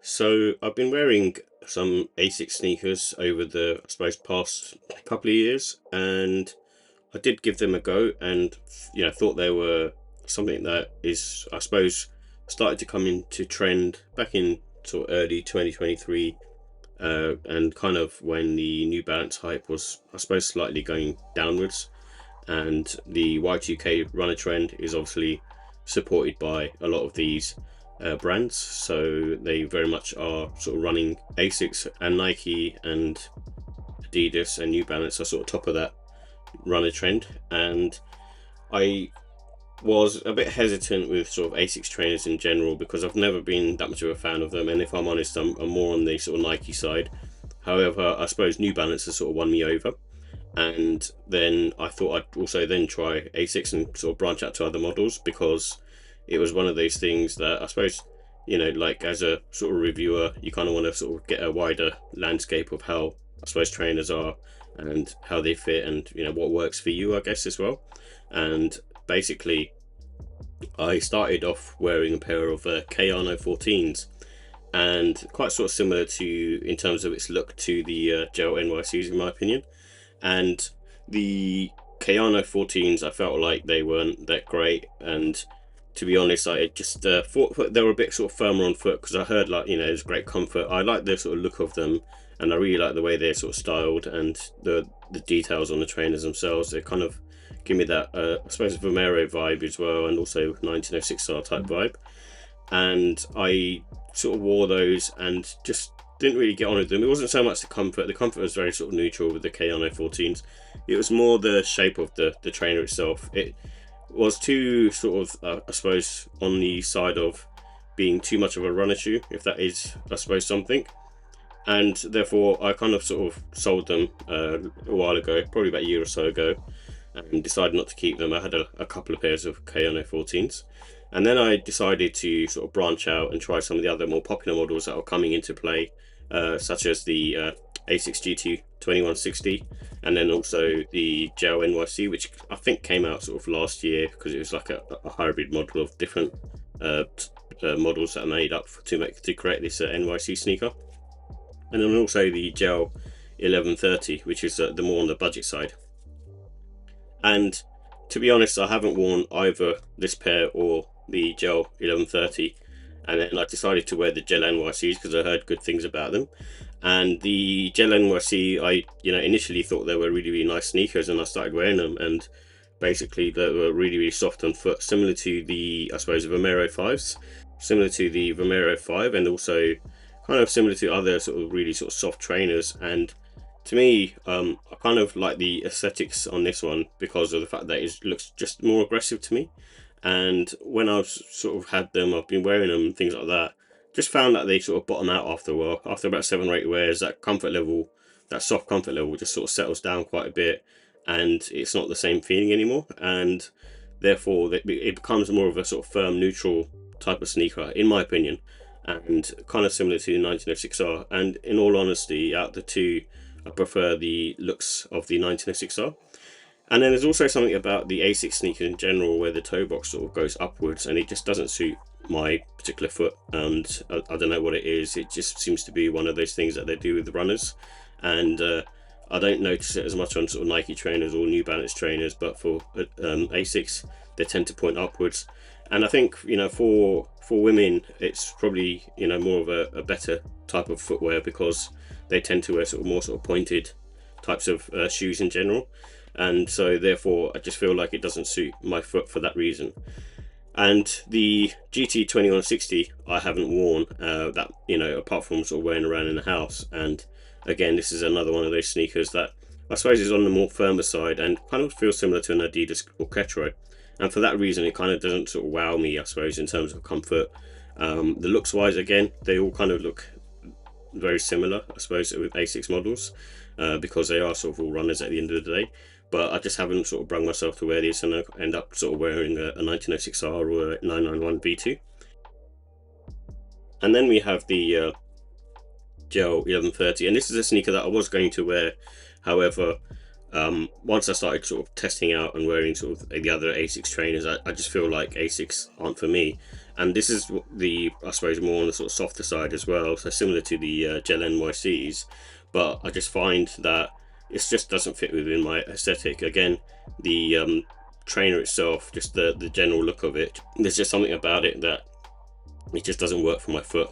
So I've been wearing some ASICS sneakers over the, I suppose, past couple of years, and I did give them a go, and thought they were something that is, I suppose, started to come into trend back in sort of early 2023, and kind of when the New Balance hype was, I suppose, slightly going downwards, and the Y2K Runner trend is obviously supported by a lot of these brands. So they very much are sort of running ASICS and Nike and Adidas and New Balance are sort of top of that runner trend. And I was a bit hesitant with sort of ASICS trainers in general because I've never been that much of a fan of them, and if I'm honest, I'm more on the sort of Nike side. However, I suppose New Balance has sort of won me over, and then I thought I'd also then try ASICS and sort of branch out to other models, because it was one of those things that I suppose, like as a sort of reviewer, you kind of want to sort of get a wider landscape of how, I suppose, trainers are and how they fit, and what works for you, I guess, as well. And basically, I started off wearing a pair of Kayano 14s, and quite sort of similar to, in terms of its look, to the GEL-NYCs in my opinion. And the Kayano 14s, I felt like they weren't that great, and to be honest, I just thought they were a bit sort of firmer on foot, because I heard, like, there's great comfort. I like the sort of look of them, and I really like the way they're sort of styled, and the details on the trainers themselves. They kind of give me that I suppose Vomero vibe as well, and also 1906R type vibe. And I sort of wore those and just didn't really get on with them. It wasn't so much the comfort. The comfort was very sort of neutral with the Kayano 14s. It was more the shape of the trainer itself. It was too sort of, I suppose, on the side of being too much of a runner shoe, if that is, I suppose, something. And therefore, I kind of sort of sold them a while ago, probably about a year or so ago, and decided not to keep them. I had a couple of pairs of Kayano 14s. And then I decided to sort of branch out and try some of the other more popular models that are coming into play, such as the ASICS GT 2160, and then also the GEL-NYC, which I think came out sort of last year, because it was like a hybrid model of different models that are made up to create this NYC sneaker. And then also the GEL 1130, which is the more on the budget side. And to be honest, I haven't worn either this pair or the GEL 1130, and then I decided to wear the GEL-NYCs because I heard good things about them. And the GEL-NYC, I initially thought they were really, really nice sneakers, and I started wearing them, and basically they were really, really soft on foot, similar to the, I suppose, Vomero 5s, similar to the Vomero 5, and also kind of similar to other sort of really sort of soft trainers. And to me, I kind of like the aesthetics on this one because of the fact that it looks just more aggressive to me. And when I've sort of had them, I've been wearing them and things like that, just found that they sort of bottom out after a while. After about 7 or 8 wears, that comfort level, that soft comfort level, just sort of settles down quite a bit, and it's not the same feeling anymore. And therefore, it becomes more of a sort of firm, neutral type of sneaker, in my opinion, and kind of similar to the 1906R. And in all honesty, out of the two, I prefer the looks of the 1906R. And then there's also something about the ASICS sneaker in general, where the toe box sort of goes upwards, and it just doesn't suit my particular foot. And I don't know what it is. It just seems to be one of those things that they do with the runners. And I don't notice it as much on sort of Nike trainers or New Balance trainers, but for ASICS, they tend to point upwards. And I think, for women, it's probably, more of a better type of footwear, because they tend to wear sort of more sort of pointed types of shoes in general. And so therefore I just feel like it doesn't suit my foot for that reason. And the GT 2160 I haven't worn, that apart from sort of wearing around in the house. And again, this is another one of those sneakers that I suppose is on the more firmer side and kind of feels similar to an Adidas or Ketro. And for that reason, it kind of doesn't sort of wow me, I suppose, in terms of comfort. The looks wise, again, they all kind of look very similar, I suppose, with ASICS models, because they are sort of all runners at the end of the day. But I just haven't sort of brung myself to wear these, and I end up sort of wearing a 1906R or a 991 V2. And then we have the GEL 1130, and this is a sneaker that I was going to wear. However, Once I started sort of testing out and wearing sort of the other ASICS trainers, I just feel like ASICS aren't for me. And this is the, I suppose, more on the sort of softer side as well, so similar to the GEL-NYCs, but I just find that it just doesn't fit within my aesthetic. Again, the trainer itself, just the general look of it, there's just something about it that it just doesn't work for my foot.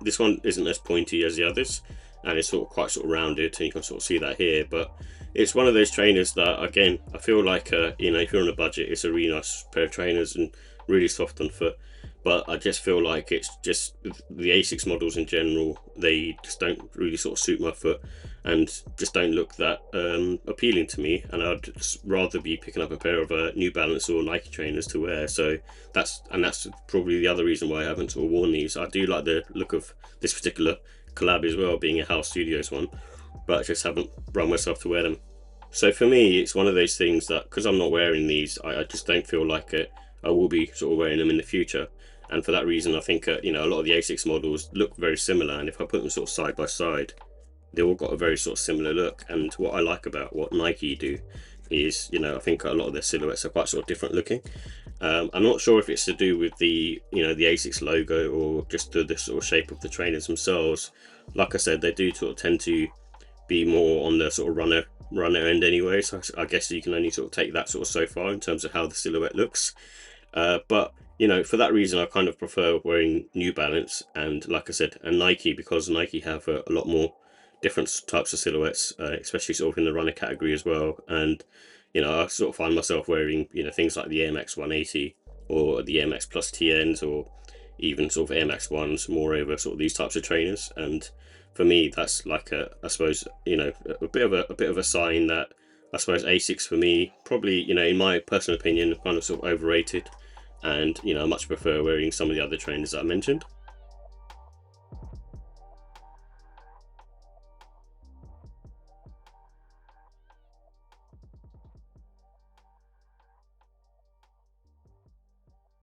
This one isn't as pointy as the others, and it's sort of quite sort of rounded, and you can sort of see that here. But it's one of those trainers that, again, I feel like you know, if you're on a budget, it's a really nice pair of trainers and really soft on foot. But I just feel like it's just the ASICS models in general, they just don't really sort of suit my foot and just don't look that appealing to me. And I'd just rather be picking up a pair of New Balance or Nike trainers to wear. So that's probably the other reason why I haven't sort of worn these. I do like the look of this particular collab as well, being a House Studios one, but I just haven't run myself to wear them. So for me, it's one of those things that, because I'm not wearing these, I just don't feel like I will be sort of wearing them in the future. And for that reason, I think you know, a lot of the ASICS models look very similar, and if I put them sort of side by side, they all got a very sort of similar look. And what I like about what Nike do is, you know, I think a lot of their silhouettes are quite sort of different looking. I'm not sure if it's to do with the, you know, the ASICS logo or just the sort of shape of the trainers themselves. Like I said, they do sort of tend to be more on the sort of runner end anyway, so I guess you can only sort of take that sort of so far in terms of how the silhouette looks. But you know, for that reason, I kind of prefer wearing New Balance and, like I said, and Nike, because Nike have a lot more different types of silhouettes, especially sort of in the runner category as well. And you know, I sort of find myself wearing, you know, things like the Air Max 180 or the Air Max Plus TNs, or even sort of Air Max 1s, moreover, sort of these types of trainers. And for me, that's like I suppose, you know, a bit of a sign that I suppose ASICS for me, probably, you know, in my personal opinion, kind of sort of overrated. And you know, I much prefer wearing some of the other trainers that I mentioned.